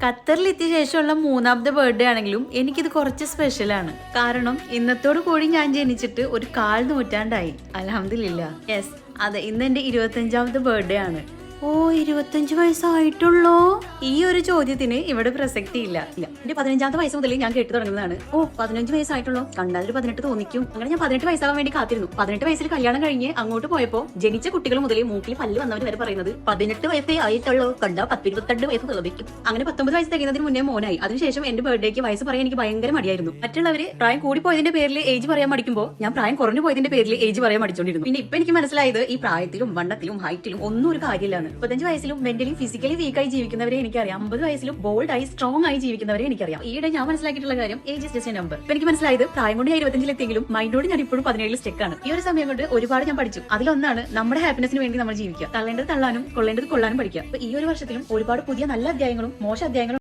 ഖത്തറിലെത്തിയ ശേഷമുള്ള മൂന്നാമത്തെ ബർത്ത്ഡേ ആണെങ്കിലും എനിക്കിത് കുറച്ച് സ്പെഷ്യലാണ്. കാരണം ഇന്നത്തോടു കൂടി ഞാൻ ജനിച്ചിട്ട് ഒരു 1/4 നൂറ്റാണ്ടായി. അൽഹംദുലില്ലാ. യെസ്, അതെ, ഇന്ന് എന്റെ 25ാമത്തെ ബർത്ത്ഡേ ആണ്. ഓ, 25 വയസ്സായിട്ടുള്ളോ? ഈ ഒരു ചോദ്യത്തിന് ഇവിടെ പ്രസക്തി ഇല്ല. എന്റെ 15ാമത്തെ വയസ്സ് മുതൽ ഞാൻ കേട്ടു തുടങ്ങുന്നതാണ്. ഓ, 15 വയസ്സായിട്ടുള്ളോ, കണ്ടാൽ ഒരു 18 തോന്നിക്കും. അങ്ങനെ ഞാൻ 18 വയസ്സാവാൻ വേണ്ടി കാത്തിരുന്നു. 18 വയസ്സിൽ കല്യാണം കഴിഞ്ഞ് അങ്ങോട്ട് പോയപ്പോ ജനിച്ച കുട്ടികൾ മുതൽ മൂക്കിൽ പല്ല് വന്നവർ വരെ പറയുന്നത് 18 വയസ്സേ ആയിട്ടുള്ളൂ, കണ്ടാ 10-22 വയസ്സ് തോന്നിക്കും. അങ്ങനെ 19 വയസ്സ് തികയുന്നതിന് മുന്നേ മോനായി. അതിനുശേഷം എന്റെ ബർത്ത്ഡേക്ക് വയസ്സ് പറയാൻ എനിക്ക് ഭയങ്കര മടിയായിരുന്നു. മറ്റുള്ളവര് പ്രായം കൂടി പോയതിന്റെ പേരിൽ ഏജ് പറയാൻ മടിക്കുമ്പോ ഞാൻ പ്രായം കുറഞ്ഞു പോയതിന്റെ പേരിൽ ഏജ് പറയാൻ മടിച്ചോണ്ടിരുന്നു. പിന്നെ ഇപ്പൊ എനിക്ക് മനസ്സിലായത് ഈ പ്രായത്തിലും വണ്ണത്തിലും ഹൈറ്റിലും ഒന്നും ഒരു കാര്യമില്ലാണ്. 35 വയസ്സിലും മെന്റലി ഫിസിക്കലി വീക്കായി ജീവിക്കുന്നവരെ എനിക്കറിയാം. 50 വയസ്സിലും ബോൾഡ് ആയി സ്ട്രോങ് ആയി ജീവിക്കുന്നവരെ എനിക്കറിയാം. ഈയിടെ ഞാൻ മനസ്സിലാക്കിയിട്ടുള്ള കാര്യം age is just A number. ഇപ്പൊ എനിക്ക് മനസ്സിലായത് പ്രായം കൊണ്ട് ഞാൻ 25-ലെത്തിയെങ്കിലും മൈൻഡോട് ഞാൻ ഇപ്പോഴും 17 സ്റ്റെക്കാണ്. ഈ ഒരു സമയം കൊണ്ട് ഒരുപാട് ഞാൻ പഠിച്ചു. അതിലൊന്നാണ് നമ്മുടെ ഹാപ്പിനെസിന് വേണ്ടി നമ്മൾ ജീവിക്കുക. തള്ളേണ്ടത് തള്ളാനും കൊള്ളേണ്ടത് കൊള്ളാനും പഠിക്കുക. അപ്പൊ ഈ ഒരു വർഷത്തിലും ഒരുപാട് പുതിയ നല്ല അധ്യായങ്ങളും മോശം അധ്യായങ്ങളും